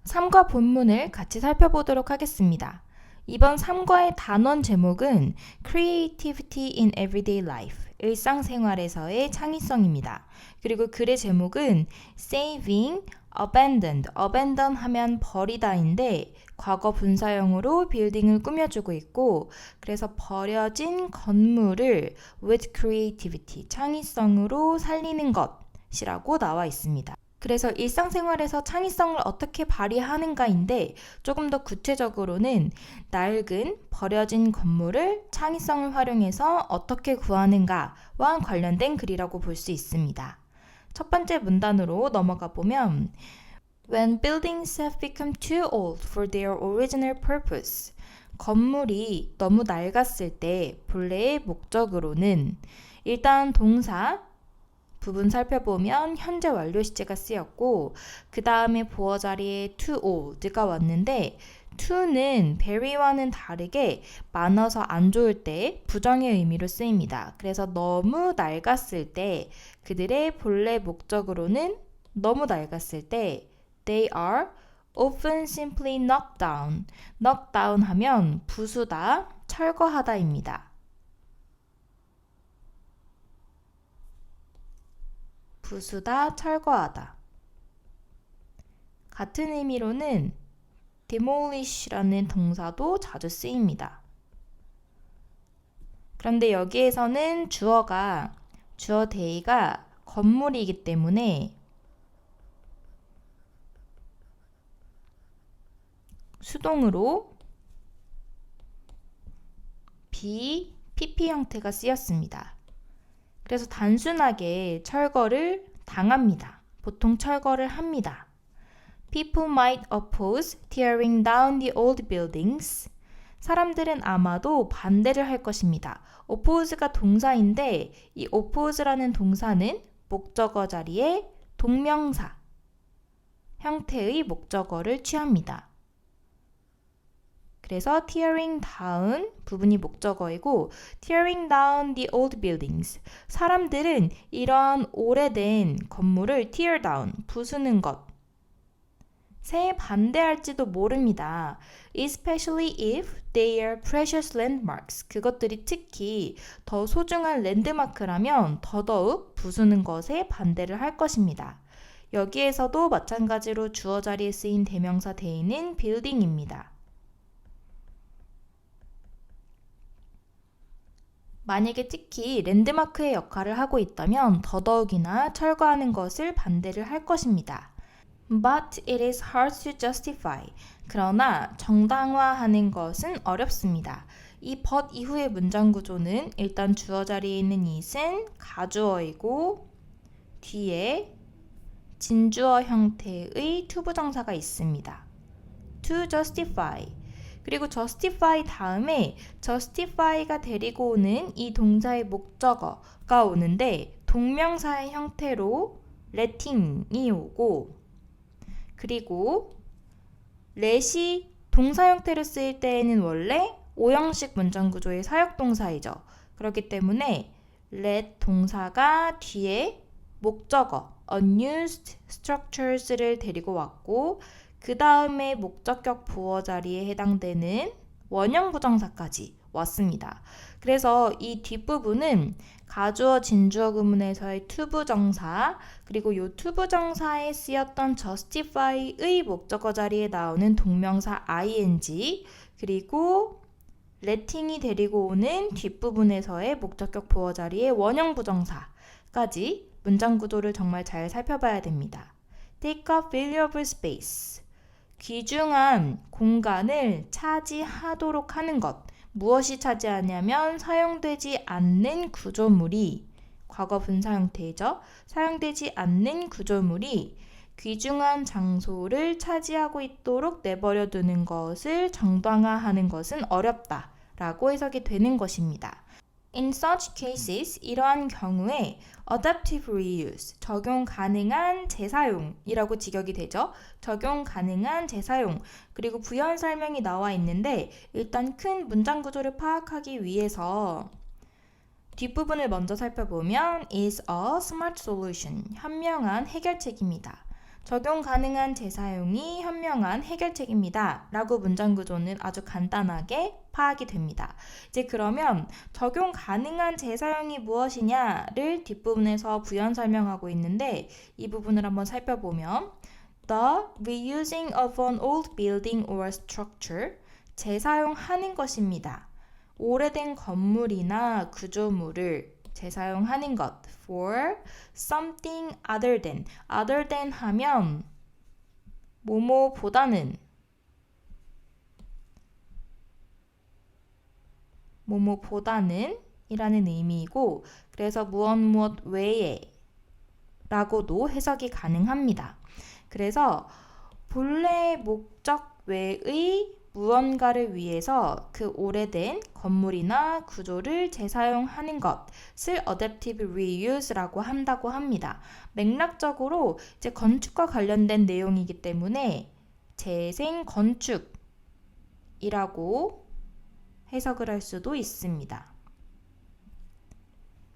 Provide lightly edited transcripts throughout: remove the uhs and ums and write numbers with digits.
3과 본문을 같이 살펴보도록 하겠습니다. 이번 3과의 단원 제목은 Creativity in Everyday Life, 일상생활에서의 창의성입니다. 그리고 글의 제목은 Saving, Abandon 하면 버리다인데 과거 분사형으로 빌딩을 꾸며주고 있고, 그래서 버려진 건물을 with creativity, 창의성으로 살리는 것이라고 나와 있습니다. 그래서 일상생활에서 창의성을 어떻게 발휘하는가인데, 조금 더 구체적으로는 낡은 버려진 건물을 창의성을 활용해서 어떻게 구하는가와 관련된 글이라고 볼 수 있습니다. 첫 번째 문단으로 넘어가 보면 When buildings have become too old for their original purpose, 건물이 너무 낡았을 때 본래의 목적으로는, 일단 동사 부분 살펴보면 현재 완료 시제가 쓰였고, 그 다음에 보어 자리에 too old가 왔는데, to는 very와는 다르게 많아서 안 좋을 때 부정의 의미로 쓰입니다. 그래서 너무 낡았을 때, 그들의 본래 목적으로는 너무 낡았을 때 they are often simply knocked down. knock down 하면 부수다, 철거하다입니다. 부수다, 철거하다. 같은 의미로는 demolish라는 동사도 자주 쓰입니다. 그런데 여기에서는 주어 day가 건물이기 때문에 수동으로 PP 형태가 쓰였습니다. 그래서 단순하게 철거를 당합니다. 보통 철거를 합니다. People might oppose tearing down the old buildings. 사람들은 아마도 반대를 할 것입니다. oppose가 동사인데, 이 oppose라는 동사는 목적어 자리에 동명사 형태의 목적어를 취합니다. 그래서 tearing down 부분이 목적어이고, tearing down the old buildings, 사람들은 이러한 오래된 건물을 tear down, 부수는 것에 반대할지도 모릅니다. Especially if they are precious landmarks, 그것들이 특히 더 소중한 랜드마크라면 더더욱 부수는 것에 반대를 할 것입니다. 여기에서도 마찬가지로 주어 자리에 쓰인 대명사 day는 building입니다. 만약에 특히 랜드마크의 역할을 하고 있다면 더더욱이나 철거하는 것을 반대를 할 것입니다. But it is hard to justify. 그러나 정당화하는 것은 어렵습니다. 이 but 이후의 문장 구조는 일단 주어 자리에 있는 it은 가주어이고, 뒤에 진주어 형태의 투부정사가 있습니다. To justify. 그리고 justify 다음에 justify가 데리고 오는 이 동사의 목적어가 오는데, 동명사의 형태로 letting이 오고, 그리고 let이 동사 형태로 쓰일 때에는 원래 오형식 문장 구조의 사역동사이죠. 그렇기 때문에 let 동사가 뒤에 목적어 unused structures를 데리고 왔고, 그 다음에 목적격 부어 자리에 해당되는 원형 부정사까지 왔습니다. 그래서 이 뒷부분은 가주어 진주어 구문에서의 투부정사, 그리고 이 투부정사에 쓰였던 justify의 목적어 자리에 나오는 동명사 ing, 그리고 letting이 데리고 오는 뒷부분에서의 목적격 부어 자리에 원형 부정사까지 문장 구조를 정말 잘 살펴봐야 됩니다. Take up valuable space. 귀중한 공간을 차지하도록 하는 것. 무엇이 차지하냐면 사용되지 않는 구조물이, 과거 분사 형태이죠. 사용되지 않는 구조물이 귀중한 장소를 차지하고 있도록 내버려 두는 것을 정당화하는 것은 어렵다 라고 해석이 되는 것입니다. In such cases, 이러한 경우에 adaptive reuse, 적용 가능한 재사용이라고 직역이 되죠. 적용 가능한 재사용, 그리고 부연 설명이 나와 있는데, 일단 큰 문장 구조를 파악하기 위해서 뒷부분을 먼저 살펴보면 is a smart solution, 현명한 해결책입니다. 적용 가능한 재사용이 현명한 해결책입니다. 라고 문장 구조는 아주 간단하게 파악이 됩니다. 이제 그러면 적용 가능한 재사용이 무엇이냐를 뒷부분에서 부연 설명하고 있는데 이 부분을 한번 살펴보면 The reusing of an old building or structure 재사용하는 것입니다. 오래된 건물이나 구조물을 재사용하는 것 for something other than 하면 뭐뭐보다는 이라는 의미이고 그래서 무엇 외에 라고도 해석이 가능합니다. 그래서 본래 목적 외의 무언가를 위해서 그 오래된 건물이나 구조를 재사용하는 것을 adaptive reuse라고 한다고 합니다. 맥락적으로 이제 건축과 관련된 내용이기 때문에 재생 건축이라고 해석을 할 수도 있습니다.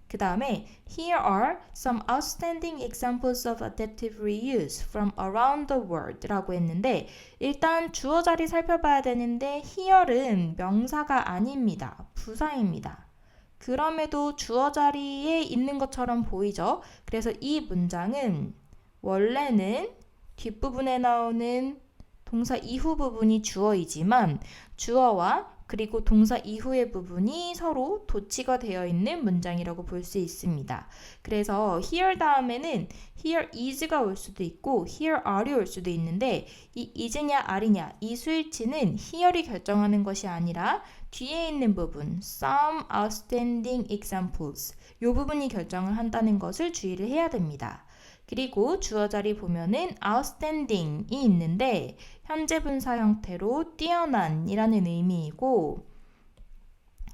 그 다음에 Here are some outstanding examples of adaptive reuse from around the world 라고 했는데 일단 주어 자리 살펴봐야 되는데 here은 명사가 아닙니다. 부사입니다. 그럼에도 주어 자리에 있는 것처럼 보이죠? 그래서 이 문장은 원래는 뒷부분에 나오는 동사 이후 부분이 주어이지만 주어와 그리고 동사 이후의 부분이 서로 도치가 되어 있는 문장이라고 볼 수 있습니다. 그래서 here 다음에는 here is가 올 수도 있고 here are이 올 수도 있는데 이 is냐 are냐 이 수일치는 here이 결정하는 것이 아니라 뒤에 있는 부분 some outstanding examples 이 부분이 결정을 한다는 것을 주의를 해야 됩니다. 그리고 주어 자리 보면은 outstanding이 있는데 현재 분사 형태로 뛰어난 이라는 의미이고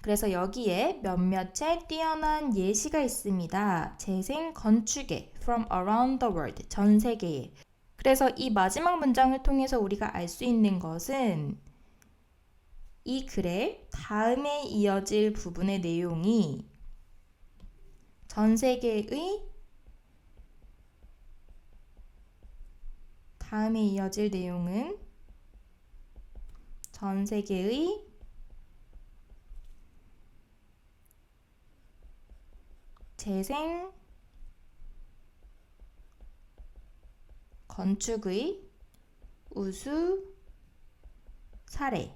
그래서 여기에 몇몇의 뛰어난 예시가 있습니다. 재생 건축에 from around the world 전 세계에 그래서 이 마지막 문장을 통해서 우리가 알 수 있는 것은 이 글의 다음에 이어질 부분의 내용이 전 세계의 다음에 이어질 내용은 전 세계의 재생 건축의 우수 사례에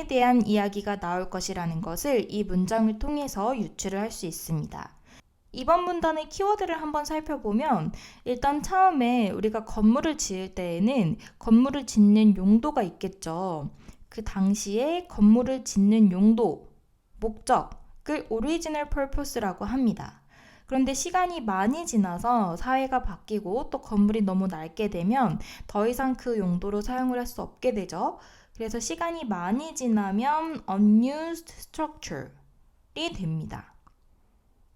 대한 이야기가 나올 것이라는 것을 이 문장을 통해서 유추를 할 수 있습니다. 이번 문단의 키워드를 한번 살펴보면 일단 처음에 우리가 건물을 지을 때에는 건물을 짓는 용도가 있겠죠. 그 당시에 건물을 짓는 용도, 목적을 original purpose라고 합니다. 그런데 시간이 많이 지나서 사회가 바뀌고 또 건물이 너무 낡게 되면 더 이상 그 용도로 사용을 할 수 없게 되죠. 그래서 시간이 많이 지나면 unused structure이 됩니다.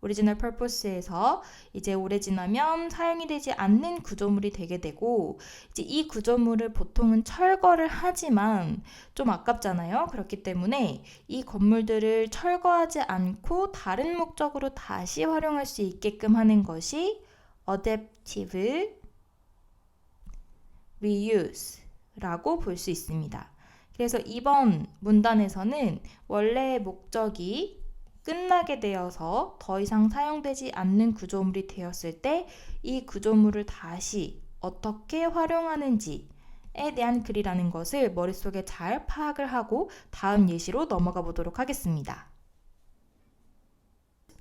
오리지널 퍼포스에서 이제 오래 지나면 사용이 되지 않는 구조물이 되게 되고 이제 이 구조물을 보통은 철거를 하지만 좀 아깝잖아요. 그렇기 때문에 이 건물들을 철거하지 않고 다른 목적으로 다시 활용할 수 있게끔 하는 것이 adaptive reuse라고 볼 수 있습니다. 그래서 이번 문단에서는 원래의 목적이 끝나게 되어서 더 이상 사용되지 않는 구조물이 되었을 때 이 구조물을 다시 어떻게 활용하는지에 대한 글이라는 것을 머릿속에 잘 파악을 하고 다음 예시로 넘어가 보도록 하겠습니다.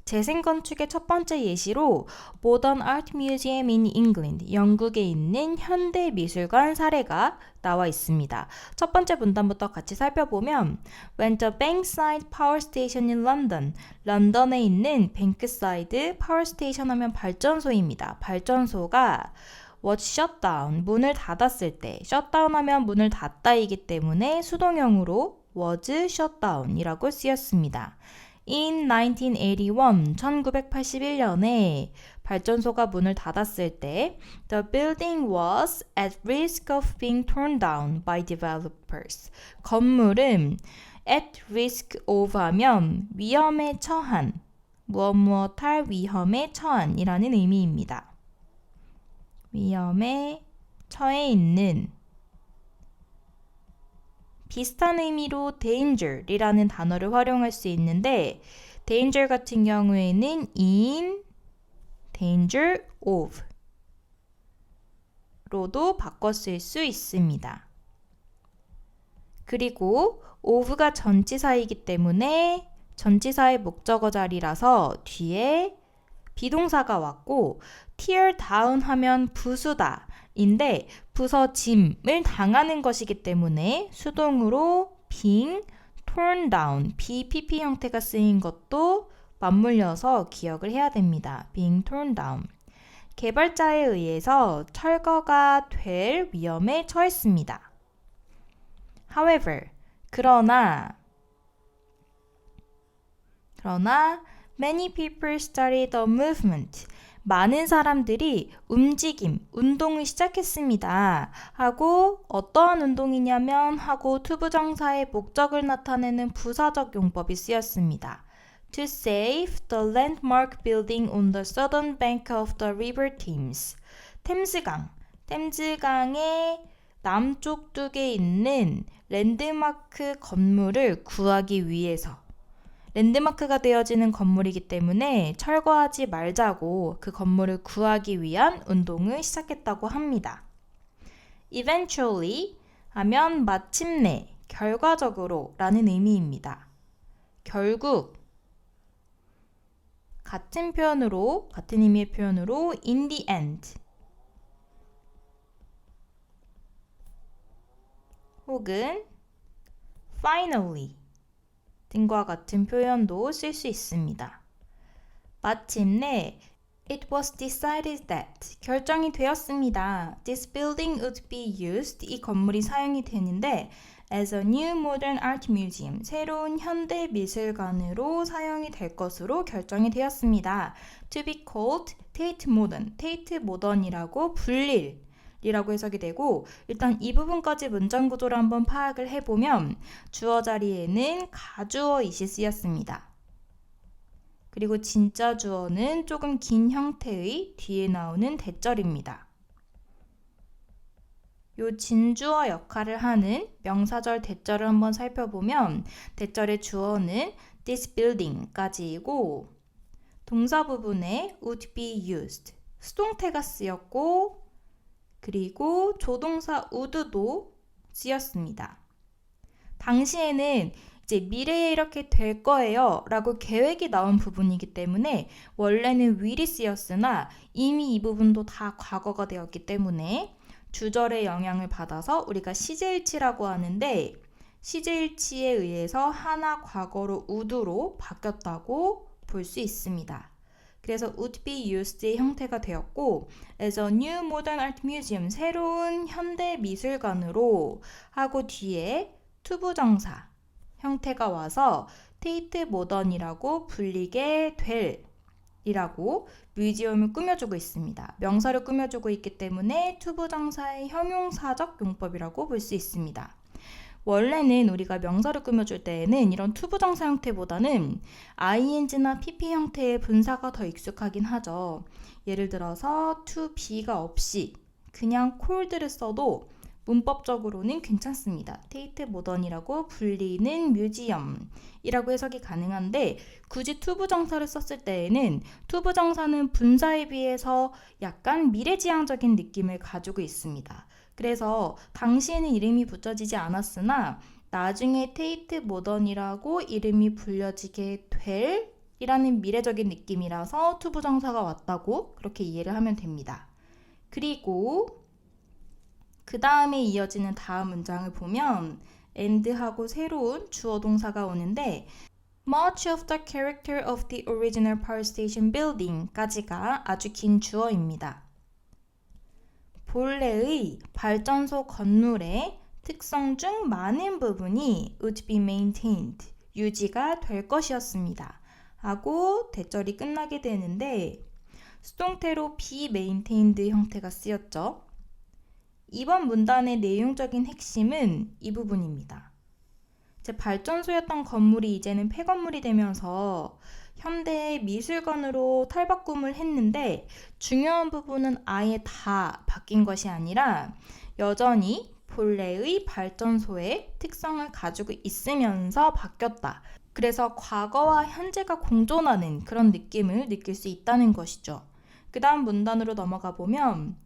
재생건축의 첫 번째 예시로 Modern Art Museum in England, 영국에 있는 현대미술관 사례가 나와 있습니다. 첫 번째 문단부터 같이 살펴보면 When the Bankside Power Station in London, 런던에 있는 뱅크사이드 파워 스테이션 하면 발전소입니다. 발전소가 was shut down, 문을 닫았을 때 shutdown 하면 문을 닫다이기 때문에 수동형으로 was shut down이라고 쓰였습니다. In 1981, 1981년에 발전소가 문을 닫았을 때 The building was at risk of being torn down by developers. 건물은 at risk of 하면 위험에 처한, 무엇할 위험에 처한이라는 의미입니다. 위험에 처해 있는. 비슷한 의미로 danger이라는 단어를 활용할 수 있는데 danger 같은 경우에는 in danger of 로도 바꿔 쓸 수 있습니다. 그리고 of가 전치사이기 때문에 전치사의 목적어 자리라서 뒤에 비동사가 왔고 tear down 하면 부수다 인데 부서짐을 당하는 것이기 때문에 수동으로 being torn down BPP 형태가 쓰인 것도 맞물려서 기억을 해야 됩니다. being torn down. 개발자에 의해서 철거가 될 위험에 처했습니다. However, 그러나 many people started the movement. 많은 사람들이 움직임, 운동을 시작했습니다. 하고 어떠한 운동이냐면 하고 투부정사의 목적을 나타내는 부사적 용법이 쓰였습니다. To save the landmark building on the southern bank of the river Thames. 템즈강의 남쪽 뚝에 있는 랜드마크 건물을 구하기 위해서 랜드마크가 되어지는 건물이기 때문에 철거하지 말자고 그 건물을 구하기 위한 운동을 시작했다고 합니다. Eventually 하면 마침내, 결과적으로 라는 의미입니다. 결국 같은 의미의 표현으로 in the end 혹은 finally 등과 같은 표현도 쓸 수 있습니다. 마침내 It was decided that 결정이 되었습니다. This building would be used 이 건물이 사용이 되는데 as a new modern art museum 새로운 현대 미술관으로 사용이 될 것으로 결정이 되었습니다. To be called Tate Modern이라고 불릴 이라고 해석이 되고 일단 이 부분까지 문장 구조를 한번 파악을 해보면 주어 자리에는 가주어 it이 쓰였습니다. 그리고 진짜 주어는 조금 긴 형태의 뒤에 나오는 대절입니다. 요 진주어 역할을 하는 명사절 대절을 한번 살펴보면 대절의 주어는 this building까지이고 동사 부분에 would be used 수동태가 쓰였고 그리고 조동사 would도 쓰였습니다. 당시에는 이제 미래에 이렇게 될 거예요 라고 계획이 나온 부분이기 때문에 원래는 will이 쓰였으나 이미 이 부분도 다 과거가 되었기 때문에 주절의 영향을 받아서 우리가 시제일치라고 하는데 시제일치에 의해서 하나 과거로 would로 바뀌었다고 볼 수 있습니다. 그래서 would be used의 형태가 되었고 as a new modern art museum 새로운 현대 미술관으로 하고 뒤에 투부정사 형태가 와서 Tate Modern이라고 불리게 될 이라고 뮤지엄을 꾸며주고 있습니다. 명사를 꾸며주고 있기 때문에 투부정사의 형용사적 용법이라고 볼 수 있습니다. 원래는 우리가 명사를 꾸며줄 때에는 이런 투부정사 형태보다는 ing나 pp 형태의 분사가 더 익숙하긴 하죠. 예를 들어서 to be가 없이 그냥 cold를 써도 문법적으로는 괜찮습니다. Tate Modern이라고 불리는 뮤지엄이라고 해석이 가능한데 굳이 투부정사를 썼을 때에는 투부정사는 분사에 비해서 약간 미래지향적인 느낌을 가지고 있습니다. 그래서 당시에는 이름이 붙여지지 않았으나 나중에 Tate Modern이라고 이름이 불려지게 될 이라는 미래적인 느낌이라서 투부정사가 왔다고 그렇게 이해를 하면 됩니다. 그리고 그 다음에 이어지는 다음 문장을 보면 and하고 새로운 주어 동사가 오는데 Much of the character of the original power station building 까지가 아주 긴 주어입니다. 본래의 발전소 건물의 특성 중 많은 부분이 would be maintained, 유지가 될 것이었습니다. 하고 대절이 끝나게 되는데 수동태로 be maintained 형태가 쓰였죠. 이번 문단의 내용적인 핵심은 이 부분입니다. 발전소였던 건물이 이제는 폐건물이 되면서 현대 미술관으로 탈바꿈을 했는데 중요한 부분은 아예 다 바뀐 것이 아니라 여전히 본래의 발전소의 특성을 가지고 있으면서 바뀌었다. 그래서 과거와 현재가 공존하는 그런 느낌을 느낄 수 있다는 것이죠. 그 다음 문단으로 넘어가 보면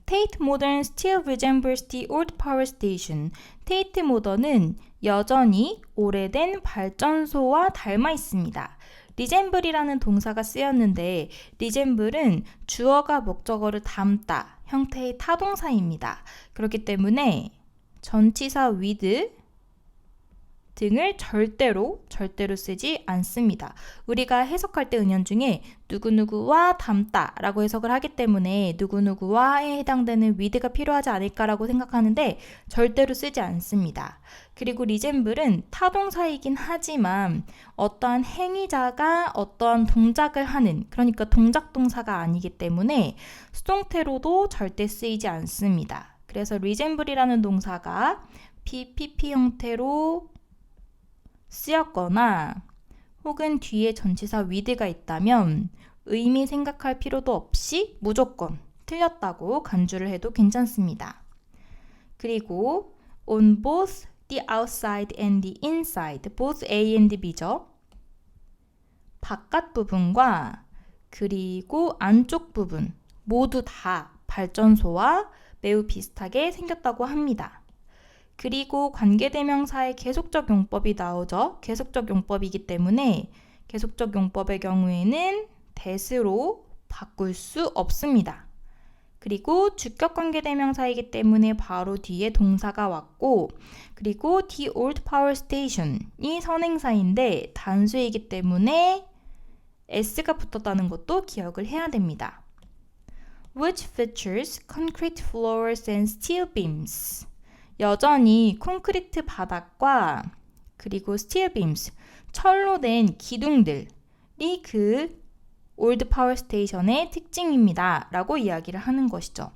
Tate Modern still resembles the old power station. 테이트 모던은 여전히 오래된 발전소와 닮아 있습니다. resemble이라는 동사가 쓰였는데 resemble은 주어가 목적어를 닮다 형태의 타동사입니다. 그렇기 때문에 전치사 with 등을 절대로 쓰지 않습니다. 우리가 해석할 때 은연중에 누구누구와 닮다 라고 해석을 하기 때문에 누구누구와에 해당되는 with가 필요하지 않을까라고 생각하는데 절대로 쓰지 않습니다. 그리고 resemble은 타동사이긴 하지만 어떠한 행위자가 어떠한 동작을 하는, 그러니까 동작 동사가 아니기 때문에 수동태로도 절대 쓰이지 않습니다. 그래서 resemble이라는 동사가 BPP 형태로 쓰였거나 혹은 뒤에 전치사 with가 있다면 의미 생각할 필요도 없이 무조건 틀렸다고 간주를 해도 괜찮습니다. 그리고 on both the outside and the inside, both A and B죠. 바깥 부분과 그리고 안쪽 부분 모두 다 발전소와 매우 비슷하게 생겼다고 합니다. 그리고 관계대명사의 계속적 용법이 나오죠. 계속적 용법이기 때문에 계속적 용법의 경우에는 that으로 바꿀 수 없습니다. 그리고 주격 관계대명사이기 때문에 바로 뒤에 동사가 왔고, 그리고 the old power station이 선행사인데 단수이기 때문에 s가 붙었다는 것도 기억을 해야 됩니다. Which features concrete floors and steel beams. 여전히 콘크리트 바닥과 그리고 steel beams, 철로 된 기둥들이 그 old power station의 특징입니다. 라고 이야기를 하는 것이죠.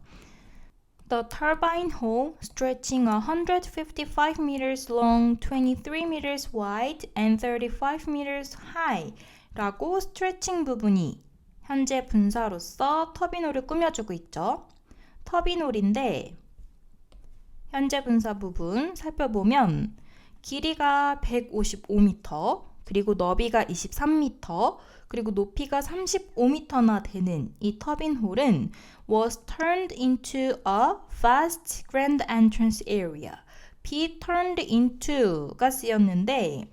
The turbine hole, stretching 155 meters long, 23 meters wide, and 35 meters high 라고 스트레칭 부분이 현재 분사로서 터빈홀을 꾸며주고 있죠. 터빈홀인데 현재 분사 부분 살펴보면 길이가 155m, 그리고 너비가 23m, 그리고 높이가 35m나 되는 이 터빈홀은 was turned into a vast grand entrance area. be turned into가 쓰였는데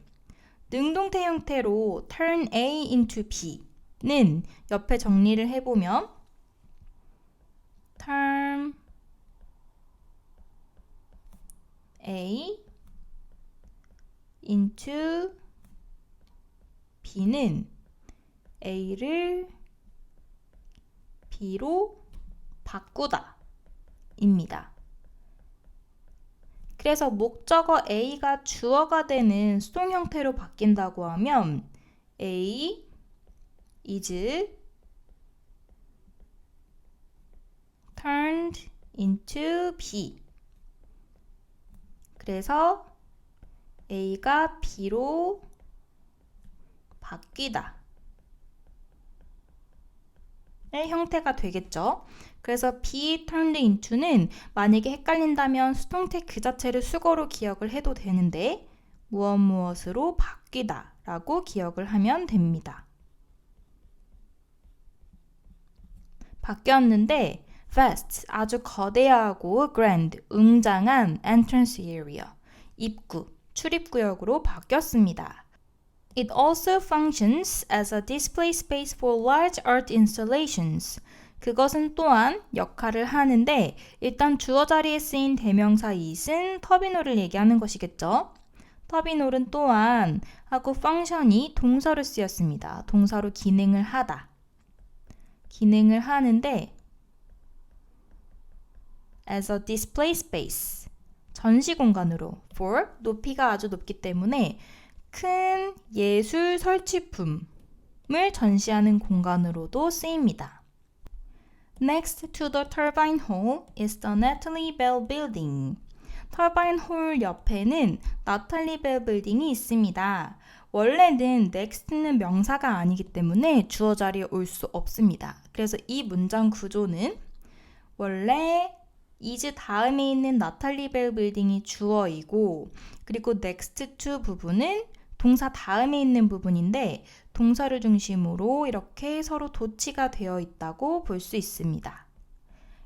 능동태 형태로 turn A into B는 옆에 정리를 해보면 turn A into B는 A를 B로 바꾸다 입니다. 그래서 목적어 A가 주어가 되는 수동 형태로 바뀐다고 하면 A is turned into B. 그래서 A가 B로 바뀌다 의 형태가 되겠죠. 그래서 be turned into는 만약에 헷갈린다면 수동태 그 자체를 수거로 기억을 해도 되는데 무엇으로 바뀌다 라고 기억을 하면 됩니다. 바뀌었는데 vast, 아주 거대하고 grand, 웅장한 entrance area, 입구, 출입구역으로 바뀌었습니다. It also functions as a display space for large art installations. 그것은 또한 역할을 하는데 일단 주어 자리에 쓰인 대명사 it은 터빈홀을 얘기하는 것이겠죠. 터빈홀은 또한 하고 펑션이 동사로 쓰였습니다. 동사로 기능을 하다. 기능을 하는데 as a display space, 전시 공간으로 for, 높이가 아주 높기 때문에 큰 예술 설치품을 전시하는 공간으로도 쓰입니다. Next to the turbine hall is the Natalie Bell Building. 터바인 홀 옆에는 나탈리 벨 빌딩이 있습니다. 원래는 next는 명사가 아니기 때문에 주어 자리에 올 수 없습니다. 그래서 이 문장 구조는 원래 is 다음에 있는 나탈리 벨 빌딩이 주어이고, 그리고 next to 부분은 동사 다음에 있는 부분인데 동사를 중심으로 이렇게 서로 도치가 되어 있다고 볼 수 있습니다.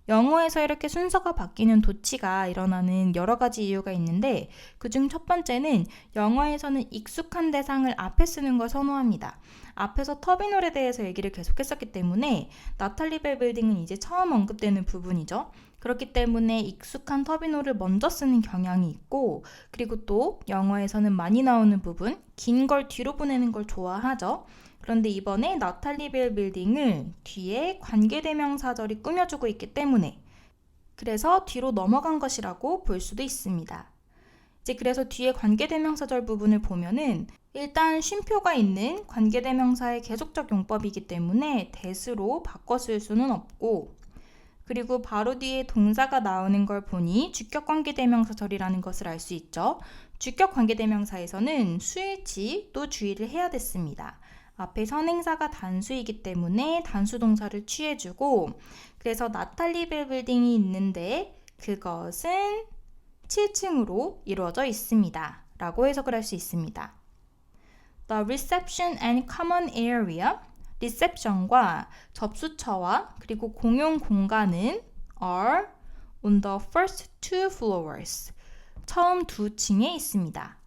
영어에서 이렇게 순서가 바뀌는 도치가 일어나는 여러 가지 이유가 있는데, 그중 첫 번째는 영어에서는 익숙한 대상을 앞에 쓰는 걸 선호합니다. 앞에서 터미널에 대해서 얘기를 계속했었기 때문에 나탈리 벨 빌딩은 이제 처음 언급되는 부분이죠. 그렇기 때문에 익숙한 터미널을 먼저 쓰는 경향이 있고, 그리고 또 영어에서는 많이 나오는 부분, 긴 걸 뒤로 보내는 걸 좋아하죠. 그런데 이번에 나탈리 벨 빌딩을 뒤에 관계대명사절이 꾸며주고 있기 때문에 그래서 뒤로 넘어간 것이라고 볼 수도 있습니다. 이제 그래서 뒤에 관계대명사절 부분을 보면은 일단 쉼표가 있는 관계대명사의 계속적 용법이기 때문에 that으로 바꿔 쓸 수는 없고, 그리고 바로 뒤에 동사가 나오는 걸 보니 주격 관계대명사절이라는 것을 알 수 있죠. 주격 관계대명사에서는 수일치 또 주의를 해야 됐습니다. 앞에 선행사가 단수이기 때문에 단수 동사를 취해주고, 그래서 나탈리 벨 빌딩이 있는데 그것은 7층으로 이루어져 있습니다 라고 해석을 할 수 있습니다. The reception and common area, 리셉션과 접수처와 그리고 공용 공간은 are on the first two floors, 처음 두 층에 있습니다.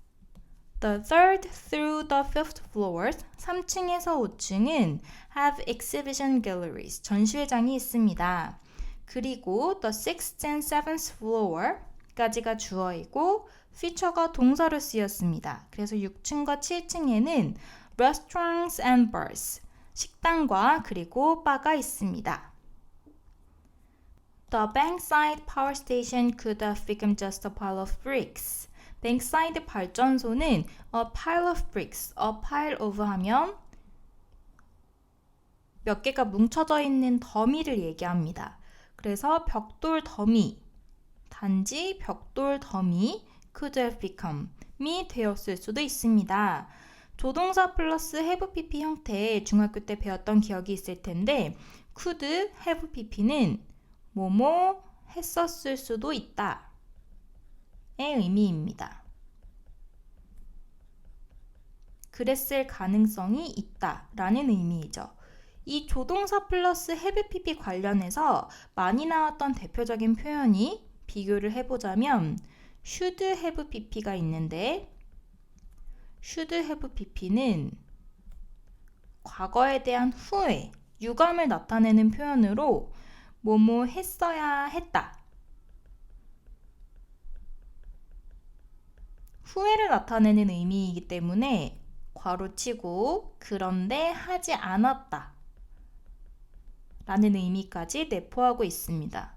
The third through the fifth floors, 3층에서 5층은 have exhibition galleries, 전시회장이 있습니다. 그리고 the sixth and seventh floor까지가 주어이고 feature가 동사로 쓰였습니다. 그래서 6층과 7층에는 restaurants and bars, 식당과 그리고 바가 있습니다. The Bankside Power Station could have become just a pile of bricks. 뱅사이드 발전소는 a pile of bricks, a pile of 하면 몇 개가 뭉쳐져 있는 더미를 얘기합니다. 그래서 벽돌 더미, 단지 벽돌 더미 could have become이 되었을 수도 있습니다. 조동사 플러스 have pp 형태 중학교 때 배웠던 기억이 있을 텐데 could have pp는 뭐뭐 했었을 수도 있다 의 의미입니다. 그랬을 가능성이 있다 라는 의미이죠. 이 조동사 플러스 have pp 관련해서 많이 나왔던 대표적인 표현이 비교를 해보자면 should have pp가 있는데 should have pp는 과거에 대한 후회, 유감을 나타내는 표현으로 뭐뭐 했어야 했다, 후회를 나타내는 의미이기 때문에 괄호치고 그런데 하지 않았다 라는 의미까지 내포하고 있습니다.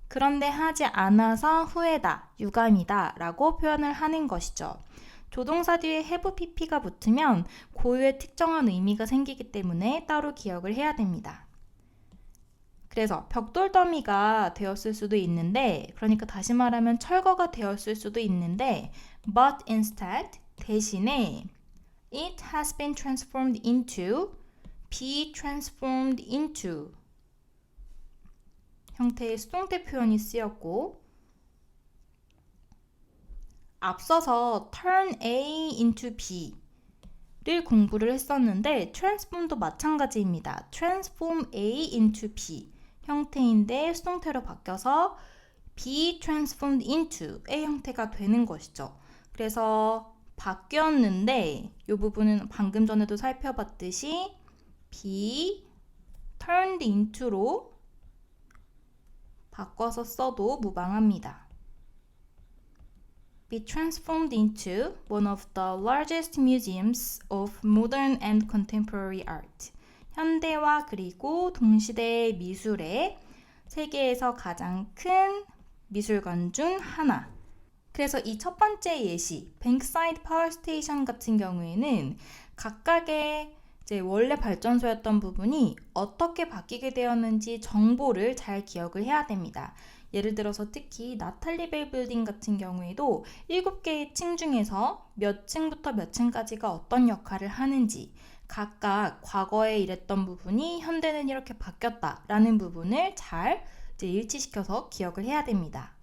그런데 하지 않아서 후회다, 유감이다 라고 표현을 하는 것이죠. 조동사 뒤에 have pp가 붙으면 고유의 특정한 의미가 생기기 때문에 따로 기억을 해야 됩니다. 그래서 벽돌 더미가 되었을 수도 있는데, 그러니까 다시 말하면 철거가 되었을 수도 있는데 but instead, 대신에 it has been transformed into, be transformed into 형태의 수동태 표현이 쓰였고, 앞서서 turn A into B를 공부를 했었는데 transform도 마찬가지입니다. transform A into B 형태인데 수동태로 바뀌어서 be transformed into의 형태가 되는 것이죠. 그래서 바뀌었는데 이 부분은 방금 전에도 살펴봤듯이 be turned into로 바꿔서 써도 무방합니다. be transformed into one of the largest museums of modern and contemporary art. 현대와 그리고 동시대 미술의 세계에서 가장 큰 미술관 중 하나. 그래서 이 첫 번째 예시, 뱅크사이드 파워 스테이션 같은 경우에는 각각의 이제 원래 발전소였던 부분이 어떻게 바뀌게 되었는지 정보를 잘 기억을 해야 됩니다. 예를 들어서 특히 나탈리벨 빌딩 같은 경우에도 7개의 층 중에서 몇 층부터 몇 층까지가 어떤 역할을 하는지 각각 과거에 이랬던 부분이 현대는 이렇게 바뀌었다라는 부분을 잘 이제 일치시켜서 기억을 해야 됩니다.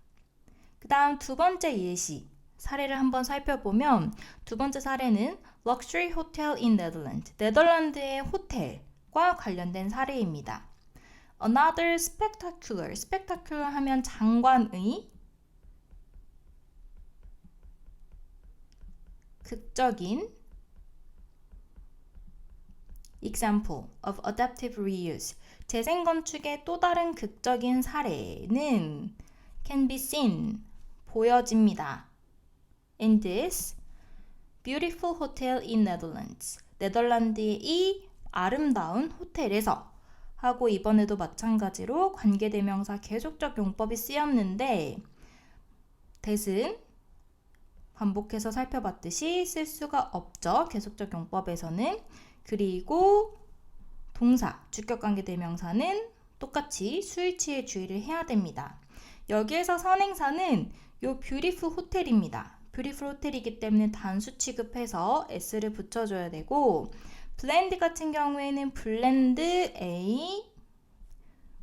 그 다음 두 번째 예시 사례를 한번 살펴보면 두 번째 사례는 Luxury Hotel in Netherlands, 네덜란드의 호텔과 관련된 사례입니다. Another spectacular, spectacular 하면 장관의, 극적인 example of adaptive reuse, 재생건축의 또 다른 극적인 사례는 can be seen, 보여집니다. In this beautiful hotel in Netherlands, 네덜란드의 이 아름다운 호텔에서 하고 이번에도 마찬가지로 관계대명사 계속적 용법이 쓰였는데 that은 반복해서 살펴봤듯이 쓸 수가 없죠. 계속적 용법에서는. 그리고 동사, 주격관계대명사는 똑같이 수일치의 주의를 해야 됩니다. 여기에서 선행사는 요 beautiful 호텔입니다. beautiful 호텔이기 때문에 단수 취급해서 s를 붙여줘야 되고 blend 같은 경우에는 blend A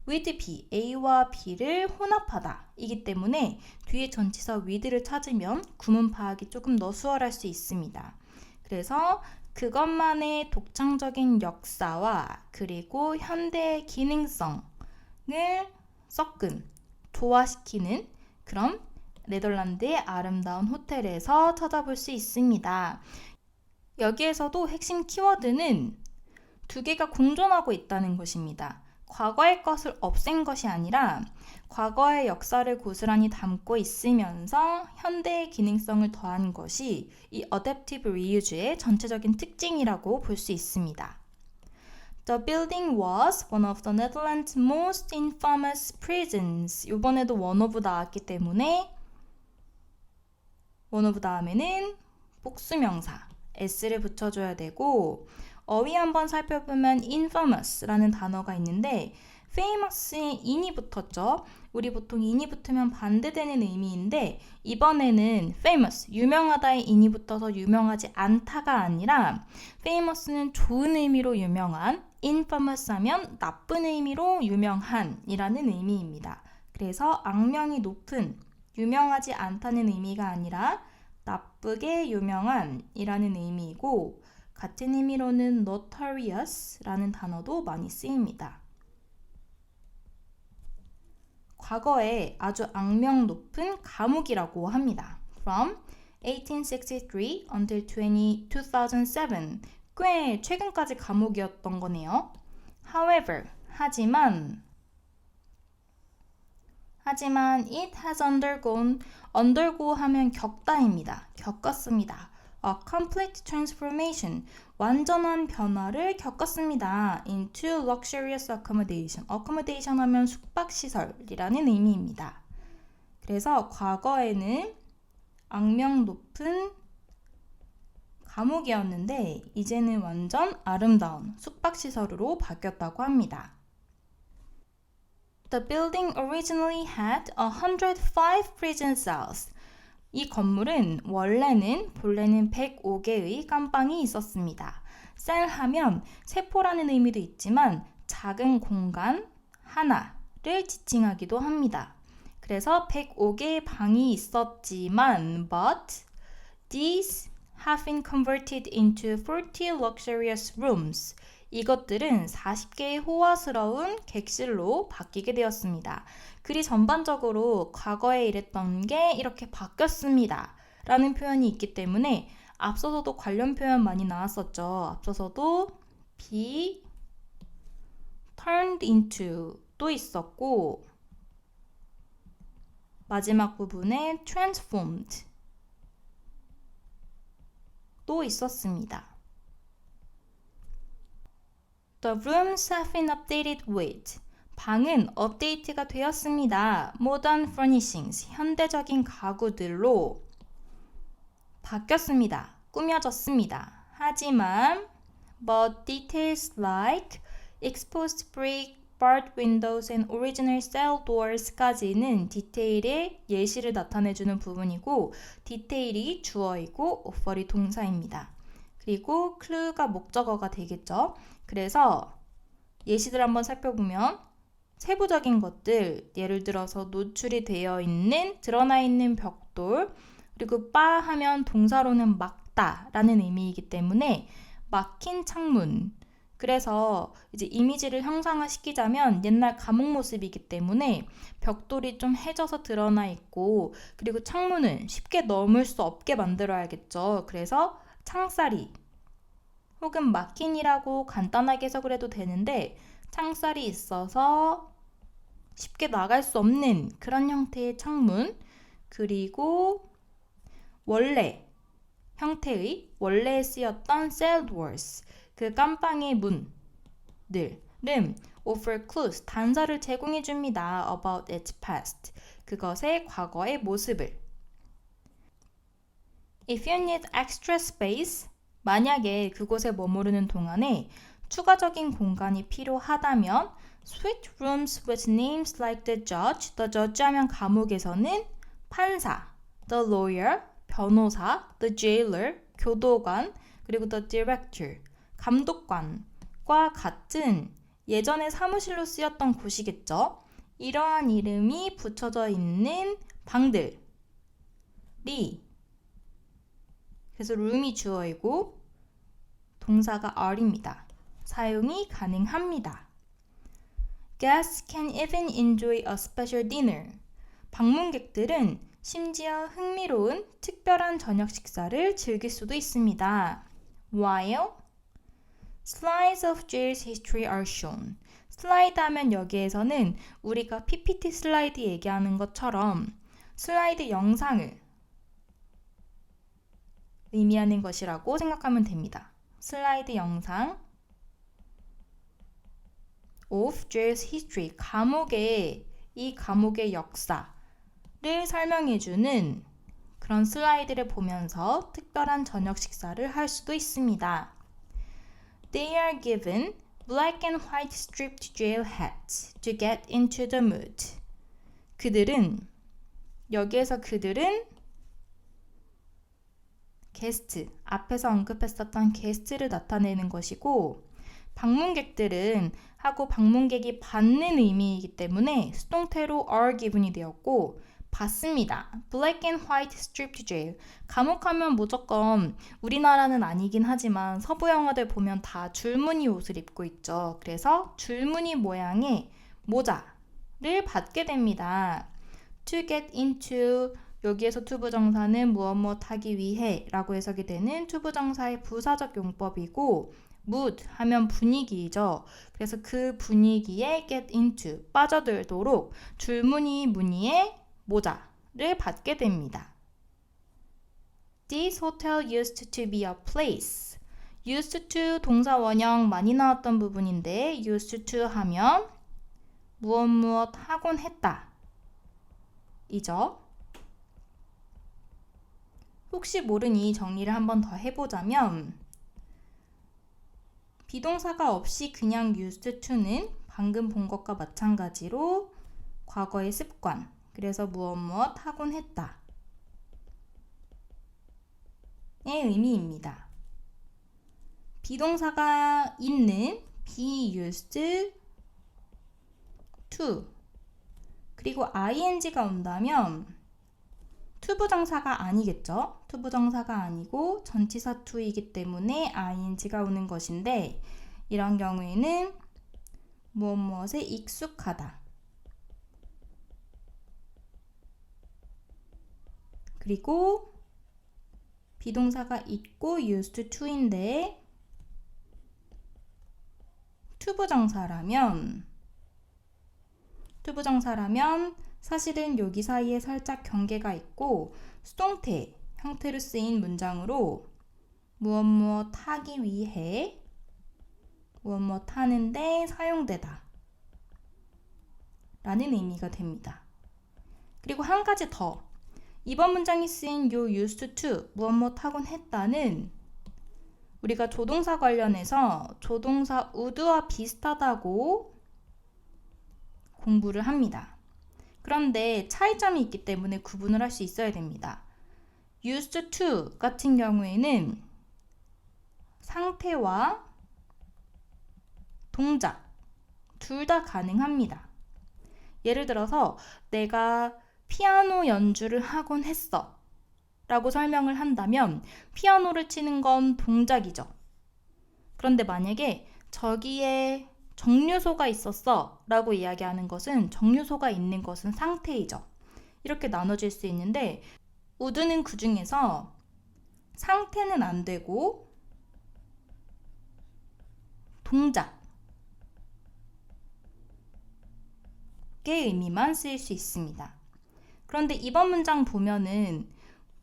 with B, A와 B를 혼합하다 이기 때문에 뒤에 전치사 with를 찾으면 구문 파악이 조금 더 수월할 수 있습니다. 그래서 그것만의 독창적인 역사와 그리고 현대의 기능성을 섞은, 조화시키는 그런 네덜란드의 아름다운 호텔에서 찾아볼 수 있습니다. 여기에서도 핵심 키워드는 두 개가 공존하고 있다는 것입니다. 과거의 것을 없앤 것이 아니라 과거의 역사를 고스란히 담고 있으면서 현대의 기능성을 더한 것이 이 adaptive reuse의 전체적인 특징이라고 볼 수 있습니다. The building was one of the Netherlands' most infamous prisons. 이번에도 one of 나왔기 때문에 one of 다음에는 복수명사 s를 붙여줘야 되고 어휘 한번 살펴보면 infamous라는 단어가 있는데 famous에 in이 붙었죠. 우리 보통 in이 붙으면 반대되는 의미인데 이번에는 famous, 유명하다의 in이 붙어서 유명하지 않다가 아니라 famous는 좋은 의미로 유명한, infamous 하면 나쁜 의미로 유명한 이라는 의미입니다. 그래서 악명이 높은, 유명하지 않다는 의미가 아니라 나쁘게 유명한 이라는 의미이고 같은 의미로는 notorious라는 단어도 많이 쓰입니다. 과거에 아주 악명 높은 감옥이라고 합니다. From 1863 until 2007. 꽤 최근까지 감옥이었던 거네요. However, 하지만 it has undergo 하면 겪다입니다. 겪었습니다. A complete transformation, 완전한 변화를 겪었습니다. Into luxurious accommodation. accommodation 하면 숙박시설이라는 의미입니다. 그래서 과거에는 악명 높은 감옥이었는데 이제는 완전 아름다운 숙박시설으로 바뀌었다고 합니다. The building originally had 105 prison cells. 이 건물은 본래는 105개의 깜방이 있었습니다. 셀 하면 세포라는 의미도 있지만 작은 공간 하나를 지칭하기도 합니다. 그래서 105개의 방이 있었지만 but these have been converted into 40 luxurious rooms. 이것들은 40개의 호화스러운 객실로 바뀌게 되었습니다. 글이 전반적으로 과거에 이랬던 게 이렇게 바뀌었습니다. 라는 표현이 있기 때문에 앞서서도 관련 표현 많이 나왔었죠. 앞서서도 be turned into 도 있었고 마지막 부분에 transformed 도 있었습니다. The rooms have been updated with. 방은 업데이트가 되었습니다. Modern furnishings, 현대적인 가구들로 바뀌었습니다. 꾸며졌습니다. 하지만 but details like exposed brick, barred windows and original cell doors까지는 디테일의 예시를 나타내주는 부분이고 디테일이 주어이고 offer이 동사입니다. 그리고 clue가 목적어가 되겠죠. 그래서 예시들 한번 살펴보면 세부적인 것들, 예를 들어서 노출이 되어 있는, 드러나 있는 벽돌, 그리고 바 하면 동사로는 막다 라는 의미이기 때문에 막힌 창문. 그래서 이제 이미지를 형상화시키자면 옛날 감옥 모습이기 때문에 벽돌이 좀 해져서 드러나 있고 그리고 창문은 쉽게 넘을 수 없게 만들어야겠죠. 그래서 창살이 혹은 막힌이라고 간단하게 해석을 해도 되는데 창살이 있어서 쉽게 나갈 수 없는 그런 형태의 창문 그리고 원래 형태의 원래에 쓰였던 cell doors 그 깜빵의 문들은 offer clues 단서를 제공해 줍니다. about its past 그것의 과거의 모습을 If you need extra space 만약에 그곳에 머무르는 동안에 추가적인 공간이 필요하다면 switch rooms with names like the judge 하면 감옥에서는 판사, the lawyer, 변호사, the jailer, 교도관, 그리고 the director, 감독관과 같은 예전에 사무실로 쓰였던 곳이겠죠. 이러한 이름이 붙여져 있는 방들이 그래서 room이 주어이고 동사가 are입니다. 사용이 가능합니다. Guests can even enjoy a special dinner. 방문객들은 심지어 흥미로운 특별한 저녁 식사를 즐길 수도 있습니다. While slides of jail's history are shown. 슬라이드 하면 여기에서는 우리가 PPT 슬라이드 얘기하는 것처럼 슬라이드 영상을 의미하는 것이라고 생각하면 됩니다. 슬라이드 영상 of jail's history, 이 감옥의 역사를 설명해주는 그런 슬라이드를 보면서 특별한 저녁 식사를 할 수도 있습니다. They are given black and white striped jail hats to get into the mood. 여기에서 그들은 게스트, 앞에서 언급했었던 게스트를 나타내는 것이고 방문객들은 하고 방문객이 받는 의미이기 때문에 수동태로 are given이 되었고 받습니다. Black and white striped jail. 감옥하면 무조건 우리나라는 아니긴 하지만 서부 영화들 보면 다 줄무늬 옷을 입고 있죠. 그래서 줄무늬 모양의 모자를 받게 됩니다. To get into 여기에서 to 부정사는 무엇 하기 위해 라고 해석이 되는 to 부정사의 부사적 용법이고 mood 하면 분위기이죠. 그래서 그 분위기에 get into 빠져들도록 줄무늬 무늬의 모자를 받게 됩니다. This hotel used to be a place. used to 동사 원형 많이 나왔던 부분인데 used to 하면 무엇 하곤 했다 이죠. 혹시 모르니 정리를 한번 더 해보자면 비동사가 없이 그냥 used to는 방금 본 것과 마찬가지로 과거의 습관 그래서 무엇 하곤 했다 의 의미입니다. 비동사가 있는 be used to 그리고 ing가 온다면 투부정사가 아니겠죠? 투부정사가 아니고 전치사 to이기 때문에 ing가 오는 것인데 이런 경우에는 무엇에 익숙하다 그리고 비동사가 있고 used to인데 투부정사라면 사실은 여기 사이에 살짝 경계가 있고 수동태 형태로 쓰인 문장으로 무엇 하기 위해 무엇 하는데 사용되다 라는 의미가 됩니다. 그리고 한 가지 더 이번 문장이 쓰인 요 used to 무엇 하곤 했다는 우리가 조동사 관련해서 조동사 would와 비슷하다고 공부를 합니다. 그런데 차이점이 있기 때문에 구분을 할 수 있어야 됩니다. used to 같은 경우에는 상태와 동작 둘 다 가능합니다. 예를 들어서 내가 피아노 연주를 하곤 했어 라고 설명을 한다면 피아노를 치는 건 동작이죠. 그런데 만약에 저기에 정류소가 있었어 라고 이야기하는 것은 정류소가 있는 것은 상태이죠. 이렇게 나눠질 수 있는데 would는 그 중에서 상태는 안 되고 동작의 의미만 쓰일 수 있습니다. 그런데 이번 문장 보면은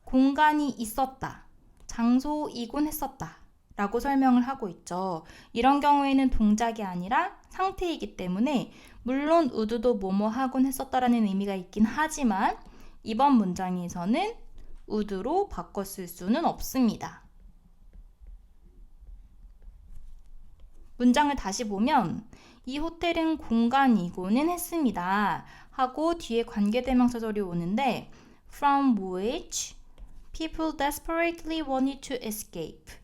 공간이 있었다, 장소이곤 했었다 라고 설명을 하고 있죠. 이런 경우에는 동작이 아니라 상태이기 때문에 물론 would도 뭐뭐 하곤 했었다라는 의미가 있긴 하지만 이번 문장에서는 would로 바꿔 쓸 수는 없습니다. 문장을 다시 보면 이 호텔은 공간이고는 했습니다 하고 뒤에 관계대명사절이 오는데 from which people desperately wanted to escape.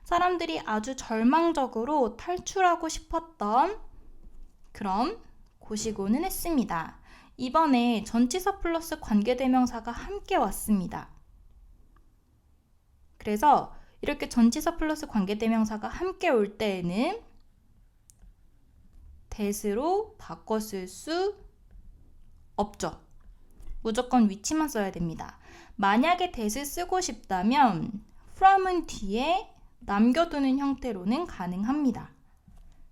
사람들이 아주 절망적으로 탈출하고 싶었던 그런 곳이고는 했습니다. 이번에 전치사 플러스 관계대명사가 함께 왔습니다. 그래서 이렇게 전치사 플러스 관계대명사가 함께 올 때에는 that으로 바꿔 쓸 수 없죠. 무조건 위치만 써야 됩니다. 만약에 that을 쓰고 싶다면 from은 뒤에 남겨두는 형태로는 가능합니다.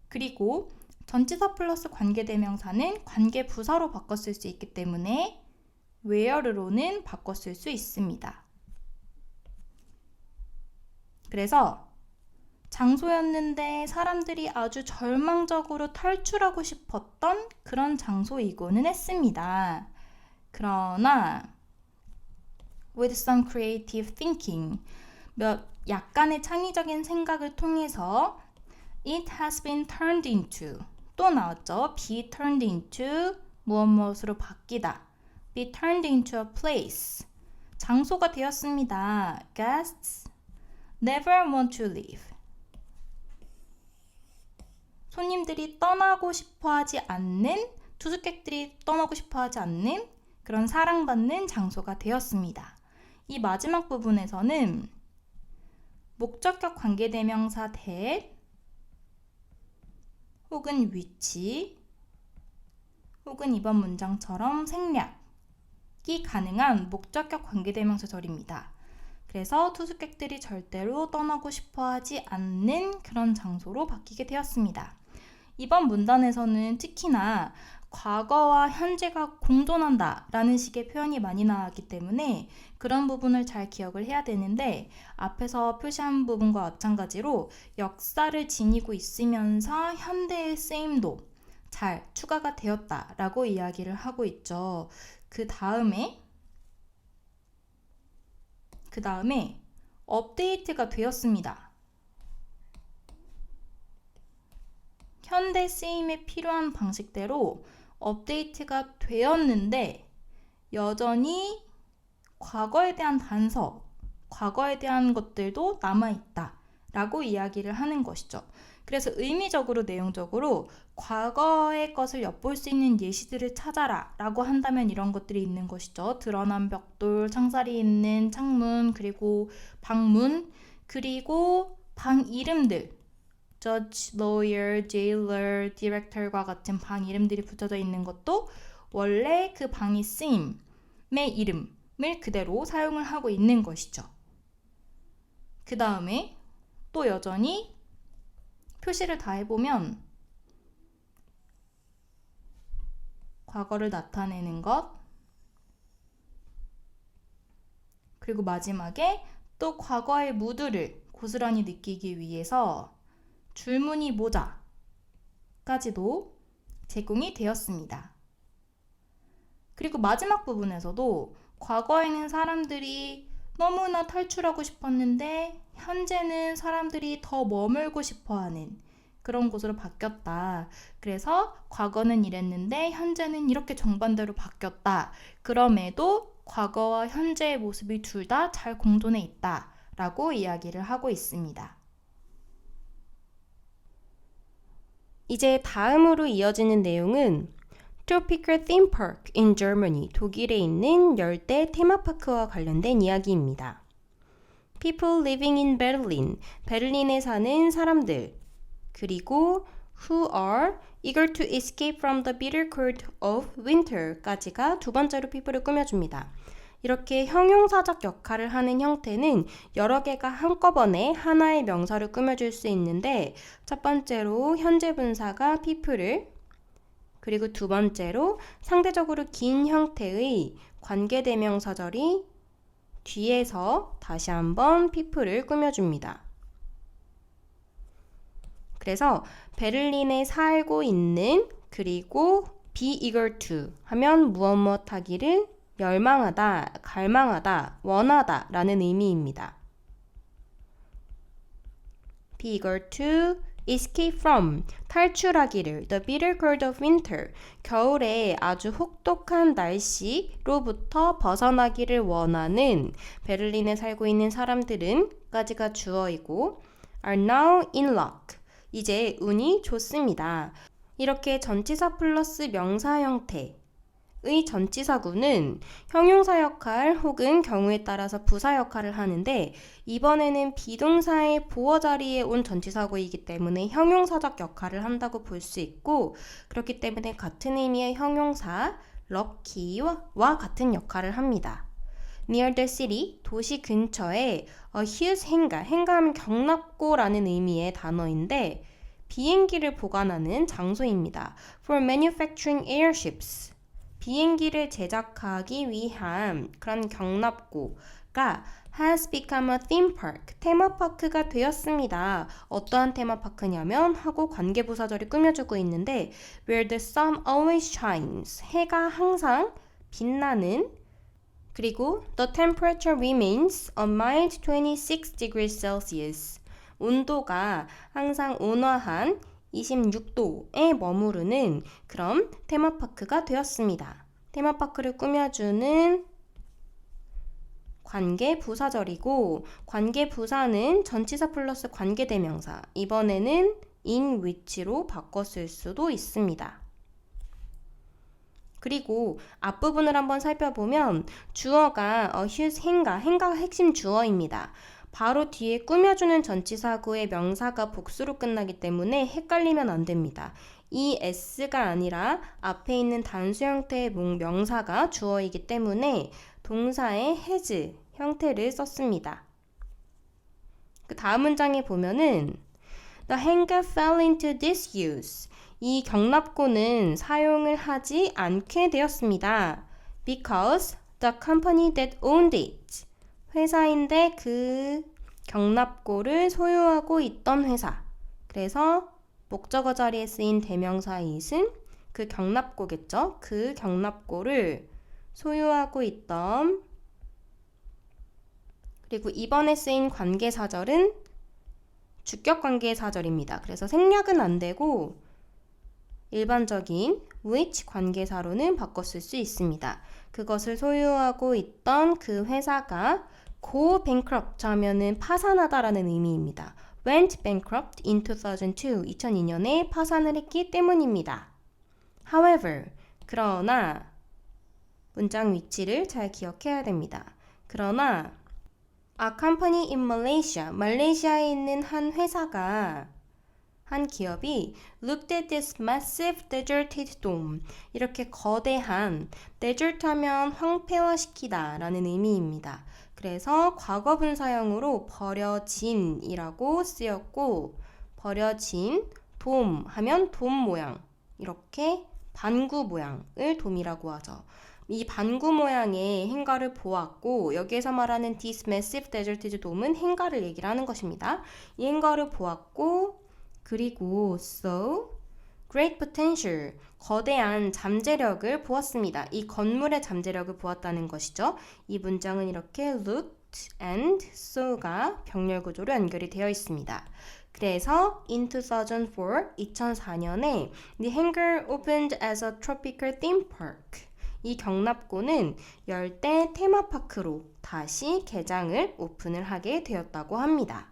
그리고 전치사 플러스 관계대명사는 관계부사로 바꿔 쓸 수 있기 때문에 where로는 바꿔 쓸 수 있습니다. 그래서 장소였는데 사람들이 아주 절망적으로 탈출하고 싶었던 그런 장소이고는 했습니다. 그러나 with some creative thinking, 약간의 창의적인 생각을 통해서 it has been turned into, 또 나왔죠. be turned into 무엇무엇으로 바뀌다. be turned into a place, 장소가 되었습니다. guests never want to leave, 손님들이 떠나고 싶어하지 않는, 투숙객들이 떠나고 싶어하지 않는 그런 사랑받는 장소가 되었습니다. 이 마지막 부분에서는 목적격 관계대명사 that 혹은 which 혹은 이번 문장처럼 생략이 가능한 목적격 관계대명사절입니다. 그래서 투숙객들이 절대로 떠나고 싶어하지 않는 그런 장소로 바뀌게 되었습니다. 이번 문단에서는 특히나 과거와 현재가 공존한다 라는 식의 표현이 많이 나왔기 때문에 그런 부분을 잘 기억을 해야 되는데 앞에서 표시한 부분과 마찬가지로 역사를 지니고 있으면서 현대의 쓰임도 잘 추가가 되었다 라고 이야기를 하고 있죠. 그 다음에 업데이트가 되었습니다. 현대 쓰임에 필요한 방식대로 업데이트가 되었는데 여전히 과거에 대한 단서, 과거에 대한 것들도 남아있다 라고 이야기를 하는 것이죠. 그래서 의미적으로, 내용적으로 과거의 것을 엿볼 수 있는 예시들을 찾아라 라고 한다면 이런 것들이 있는 것이죠. 드러난 벽돌, 창살이 있는 창문, 그리고 방문, 그리고 방 이름들, judge, lawyer, jailer, director과 같은 방 이름들이 붙여져 있는 것도 원래 그 방이 쓰임의 이름을 그대로 사용을 하고 있는 것이죠. 그 다음에 또 여전히 표시를 다 해보면 과거를 나타내는 것, 그리고 마지막에 또 과거의 무드를 고스란히 느끼기 위해서 줄무늬 모자까지도 제공이 되었습니다. 그리고 마지막 부분에서도 과거에는 사람들이 너무나 탈출하고 싶었는데 현재는 사람들이 더 머물고 싶어하는 그런 곳으로 바뀌었다. 그래서 과거는 이랬는데 현재는 이렇게 정반대로 바뀌었다. 그럼에도 과거와 현재의 모습이 둘 다 잘 공존해 있다. 라고 이야기를 하고 있습니다. 이제 다음으로 이어지는 내용은 Tropical Theme Park in Germany, 독일에 있는 열대 테마파크와 관련된 이야기입니다. People living in Berlin, 베를린에 사는 사람들, 그리고 who are eager to escape from the bitter cold of winter까지가 두 번째로 people을 꾸며줍니다. 이렇게 형용사적 역할을 하는 형태는 여러 개가 한꺼번에 하나의 명사를 꾸며줄 수 있는데 첫 번째로 현재 분사가 people을, 그리고 두 번째로 상대적으로 긴 형태의 관계대명사절이 뒤에서 다시 한번 people을 꾸며줍니다. 그래서 베를린에 살고 있는, 그리고 be eager to 하면 무엇 하기를 열망하다, 갈망하다, 원하다 라는 의미입니다. be eager to escape from, 탈출하기를, the bitter cold of winter, 겨울에 아주 혹독한 날씨로부터 벗어나기를 원하는 베를린에 살고 있는 사람들은 까지가 주어이고 are now in luck, 이제 운이 좋습니다. 이렇게 전치사 플러스 명사 형태의 전치사구는 형용사 역할 혹은 경우에 따라서 부사 역할을 하는데 이번에는 비동사의 보어 자리에 온 전치사구이기 때문에 형용사적 역할을 한다고 볼 수 있고, 그렇기 때문에 같은 의미의 형용사 lucky와 같은 역할을 합니다. Near the city, 도시 근처에 a huge hangar, hangar하면 경납고라는 의미의 단어인데 비행기를 보관하는 장소입니다. For manufacturing airships, 비행기를 제작하기 위한 그런 경납고가 has become a theme park, 테마파크가 되었습니다. 어떠한 테마파크냐면 하고 관계부사절이 꾸며주고 있는데 where the sun always shines, 해가 항상 빛나는, 그리고 the temperature remains a mild 26 degrees Celsius, 온도가 항상 온화한 26도에 머무르는 그런 테마파크가 되었습니다. 테마파크를 꾸며주는 관계부사절이고 관계부사는 전치사 플러스 관계대명사, 이번에는 in which로 바꿨을 수도 있습니다. 그리고 앞부분을 한번 살펴보면 주어가 a huge hangar, hangar가 핵심 주어입니다. 바로 뒤에 꾸며주는 전치사구의 명사가 복수로 끝나기 때문에 헷갈리면 안 됩니다. 이 s가 아니라 앞에 있는 단수 형태의 명사가 주어이기 때문에 동사의 has 형태를 썼습니다. 그 다음 문장에 보면은 The hangar fell into disuse, 이 경납고는 사용을 하지 않게 되었습니다. Because the company that owned it, 회사인데 그 경납고를 소유하고 있던 회사. 그래서 목적어 자리에 쓰인 대명사 it은 그 경납고겠죠. 그 경납고를 소유하고 있던, 그리고 이번에 쓰인 관계사절은 주격관계사절입니다. 그래서 생략은 안 되고 일반적인 which 관계사로는 바꿨을 수 있습니다. 그것을 소유하고 있던 그 회사가 go bankrupt 하면은 파산하다라는 의미입니다. went bankrupt in 2002, 2002년에 파산을 했기 때문입니다. However, 그러나 문장 위치를 잘 기억해야 됩니다. 그러나 A company in Malaysia, 말레이시아에 있는 한 회사가, 한 기업이 looked at this massive deserted dome, 이렇게 거대한, desert 하면 황폐화시키다 라는 의미입니다. 그래서 과거 분사형으로 버려진이라고 쓰였고, 버려진 돔 하면 돔 모양, 이렇게 반구 모양을 돔이라고 하죠. 이 반구 모양의 행가를 보았고, 여기에서 말하는 this massive deserted dome은 행가를 얘기를 하는 것입니다. 이 행가를 보았고, 그리고 so great potential, 거대한 잠재력을 보았습니다. 이 건물의 잠재력을 보았다는 것이죠. 이 문장은 이렇게 looked and saw가 병렬 구조로 연결이 되어 있습니다. 그래서 in 2004년에 the hangar opened as a tropical theme park. 이 경납고는 열대 테마파크로 다시 개장을 오픈을 하게 되었다고 합니다.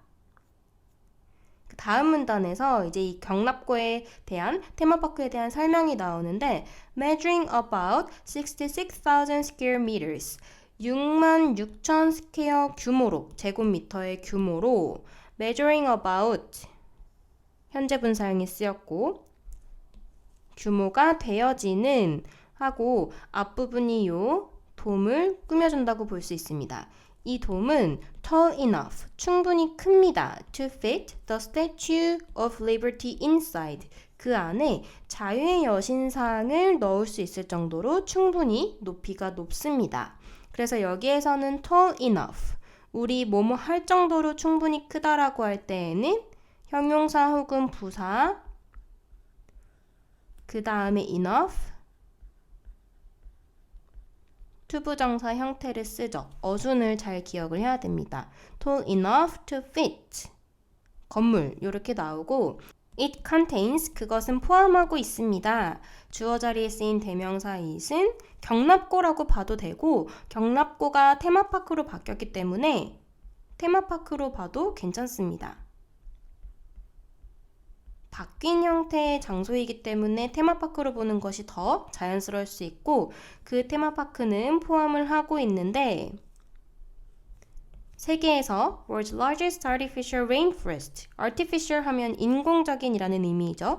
다음 문단에서 이제 이 경납고에 대한 테마파크에 대한 설명이 나오는데 measuring about 66,000 square meters 66,000 스퀘어 규모로 제곱미터의 규모로 measuring about 현재 분사형이 쓰였고 규모가 되어지는 하고 앞부분이 요 돔을 꾸며준다고 볼 수 있습니다. 이 돔은 tall enough, 충분히 큽니다. to fit the Statue of Liberty inside. 그 안에 자유의 여신상을 넣을 수 있을 정도로 충분히 높이가 높습니다. 그래서 여기에서는 tall enough, 우리 뭐뭐 할 정도로 충분히 크다라고 할 때에는 형용사 혹은 부사, 그 다음에 enough, 투부정사 형태를 쓰죠. 어순을 잘 기억을 해야 됩니다. tall enough to fit 건물 이렇게 나오고 it contains 그것은 포함하고 있습니다. 주어 자리에 쓰인 대명사 it은 경납고라고 봐도 되고 경납고가 테마파크로 바뀌었기 때문에 테마파크로 봐도 괜찮습니다. 바뀐 형태의 장소이기 때문에 테마파크로 보는 것이 더 자연스러울 수 있고 그 테마파크는 포함을 하고 있는데 세계에서 World's Largest Artificial Rainforest Artificial 하면 인공적인이라는 의미이죠.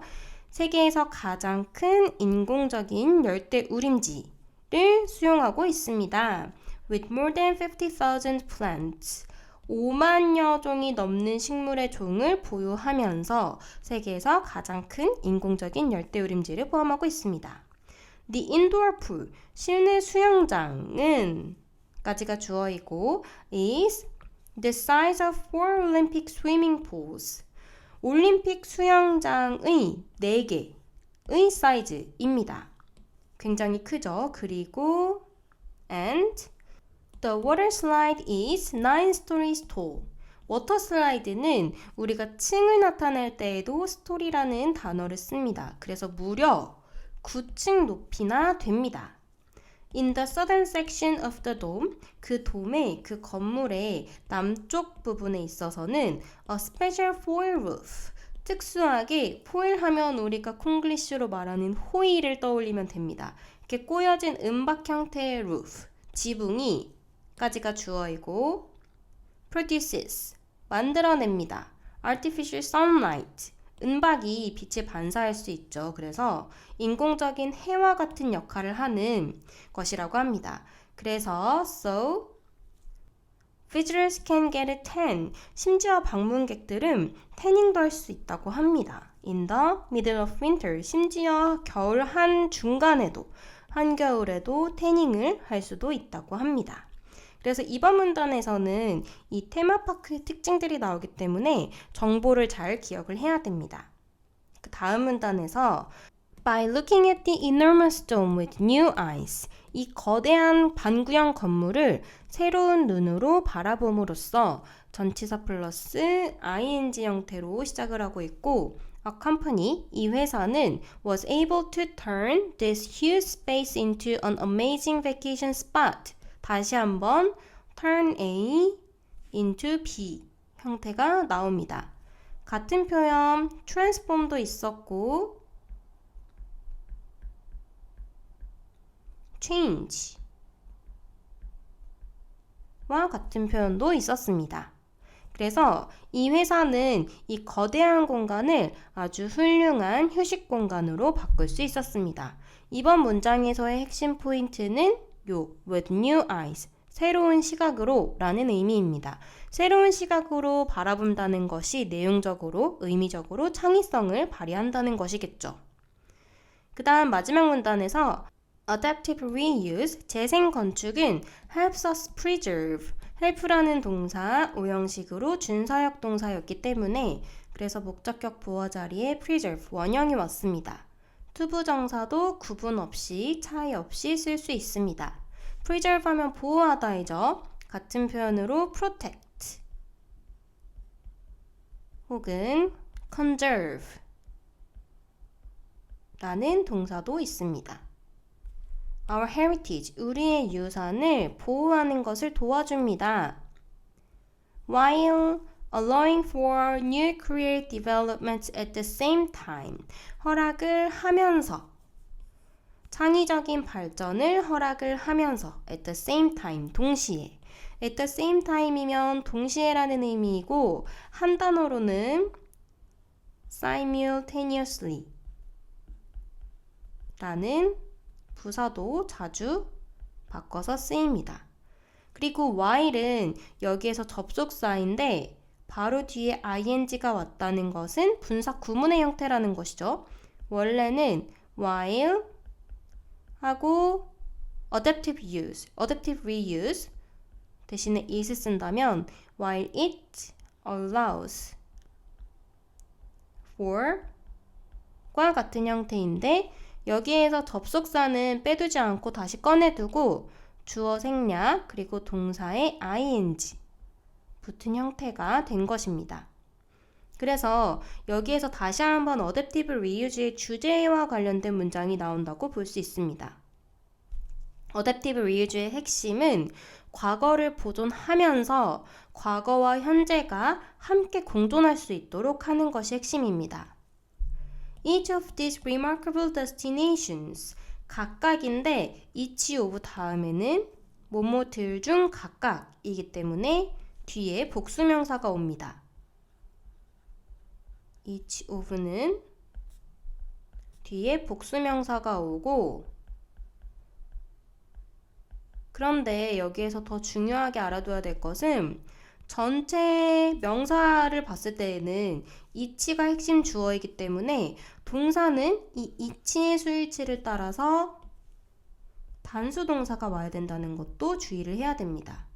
세계에서 가장 큰 인공적인 열대 우림지를 수용하고 있습니다. With more than 50,000 plants 5만여 종이 넘는 식물의 종을 보유하면서 세계에서 가장 큰 인공적인 열대우림지를 포함하고 있습니다. The indoor pool, 실내 수영장은 까지가 주어이고 is the size of 4 Olympic swimming pools. 올림픽 수영장의 4개의 사이즈입니다. 굉장히 크죠. 그리고 and The water slide is 9 stories tall. 워터 슬라이드는 우리가 층을 나타낼 때에도 스토리라는 단어를 씁니다. 그래서 무려 9층 높이나 됩니다. In the southern section of the dome, 그 돔의 그 건물의 남쪽 부분에 있어서는 a special foil roof. 특수하게 포일 하면 우리가 콩글리쉬로 말하는 호일을 떠올리면 됩니다. 이렇게 꼬여진 은박 형태의 roof, 지붕이 까지가 주어이고 produces, 만들어냅니다. artificial sunlight, 은박이 빛을 반사할 수 있죠. 그래서 인공적인 해와 같은 역할을 하는 것이라고 합니다. 그래서 so visitors can get a tan, 심지어 방문객들은 태닝도 할 수 있다고 합니다. in the middle of winter, 심지어 겨울 한중간에도 한겨울에도 태닝을 할 수도 있다고 합니다. 그래서 이번 문단에서는 이 테마파크의 특징들이 나오기 때문에 정보를 잘 기억을 해야 됩니다. 그 다음 문단에서 By looking at the enormous dome with new eyes, 이 거대한 반구형 건물을 새로운 눈으로 바라봄으로써 전치사 플러스 ing 형태로 시작을 하고 있고 A company, 이 회사는 was able to turn this huge space into an amazing vacation spot. 다시 한번 turn A into B 형태가 나옵니다. 같은 표현 transform도 있었고 change 와 같은 표현도 있었습니다. 그래서 이 회사는 이 거대한 공간을 아주 훌륭한 휴식 공간으로 바꿀 수 있었습니다. 이번 문장에서의 핵심 포인트는 요 with new eyes, 새로운 시각으로 라는 의미입니다. 새로운 시각으로 바라본다는 것이 내용적으로, 의미적으로 창의성을 발휘한다는 것이겠죠. 그 다음 마지막 문단에서 Adaptive reuse, 재생건축은 helps us preserve, help라는 동사, 오형식으로 준사역 동사였기 때문에 그래서 목적격 보어 자리에 preserve, 원형이 왔습니다. 투부정사도 구분 없이, 차이 없이 쓸 수 있습니다. preserve 하면 보호하다이죠. 같은 표현으로 protect 혹은 conserve 라는 동사도 있습니다. Our heritage, 우리의 유산을 보호하는 것을 도와줍니다. While allowing for new career developments at the same time, 허락을 하면서 창의적인 발전을 허락을 하면서 at the same time, 동시에 at the same time이면 동시에라는 의미이고 한 단어로는 simultaneously 라는 부사도 자주 바꿔서 쓰입니다. 그리고 while은 여기에서 접속사인데 바로 뒤에 ing가 왔다는 것은 분사 구문의 형태라는 것이죠. 원래는 while 하고 adaptive use, adaptive reuse 대신에 is 쓴다면 while it allows for 과 같은 형태인데 여기에서 접속사는 빼두지 않고 다시 꺼내두고 주어 생략 그리고 동사의 ing 붙은 형태가 된 것입니다. 그래서 여기에서 다시 한번 adaptive reuse의 주제와 관련된 문장이 나온다고 볼 수 있습니다. adaptive reuse의 핵심은 과거를 보존하면서 과거와 현재가 함께 공존할 수 있도록 하는 것이 핵심입니다. Each of these remarkable destinations 각각인데 each of 다음에는 뭐뭐들 중 각각이기 때문에 뒤에 복수명사가 옵니다. each of는 뒤에 복수명사가 오고 그런데 여기에서 더 중요하게 알아둬야 될 것은 전체 명사를 봤을 때에는 each가 핵심 주어이기 때문에 동사는 이 each의 수일치를 따라서 단수 동사가 와야 된다는 것도 주의를 해야 됩니다.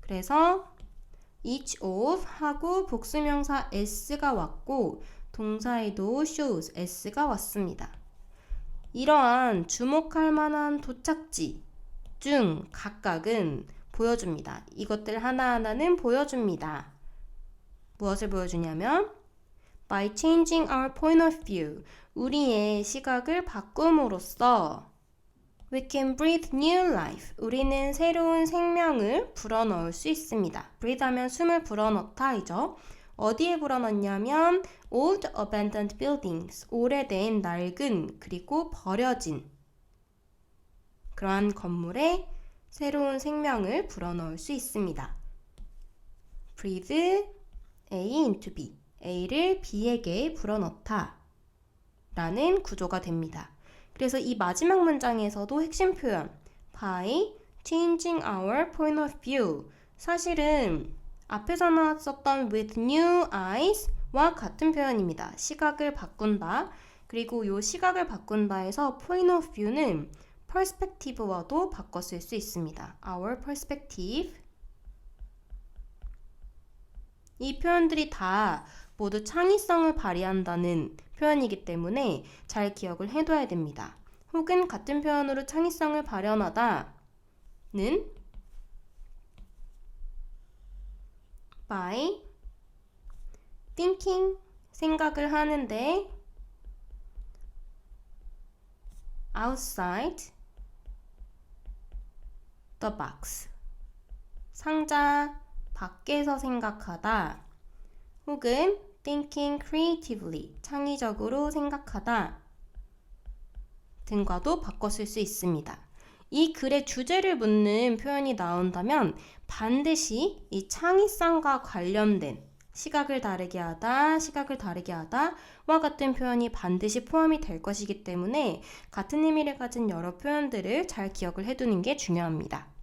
그래서 each of 하고 복수명사 s가 왔고 동사에도 shows s가 왔습니다. 이러한 주목할 만한 도착지 중 각각은 보여줍니다. 이것들 하나하나는 보여줍니다. 무엇을 보여주냐면 By changing our point of view, 우리의 시각을 바꿈으로써 We can breathe new life. 우리는 새로운 생명을 불어넣을 수 있습니다. breathe 하면 숨을 불어넣다이죠. 어디에 불어넣냐면 old abandoned buildings, 오래된 낡은 그리고 버려진 그러한 건물에 새로운 생명을 불어넣을 수 있습니다. breathe A into B, A를 B에게 불어넣다 라는 구조가 됩니다. 그래서 이 마지막 문장에서도 핵심 표현 by changing our point of view 사실은 앞에서 나왔었던 with new eyes와 같은 표현입니다. 시각을 바꾼다. 그리고 이 시각을 바꾼다에서 point of view는 perspective와도 바꿔 쓸 수 있습니다. Our perspective. 이 표현들이 다 모두 창의성을 발휘한다는 표현이기 때문에 잘 기억을 해둬야 됩니다. 혹은 같은 표현으로 창의성을 발현하다는 by thinking, 생각을 하는데 outside the box, 상자 밖에서 생각하다 혹은 thinking creatively, 창의적으로 생각하다 등과도 바꿔 쓸 수 있습니다. 이 글의 주제를 묻는 표현이 나온다면 반드시 이 창의성과 관련된 시각을 다르게 하다, 시각을 다르게 하다와 같은 표현이 반드시 포함이 될 것이기 때문에 같은 의미를 가진 여러 표현들을 잘 기억을 해두는 게 중요합니다.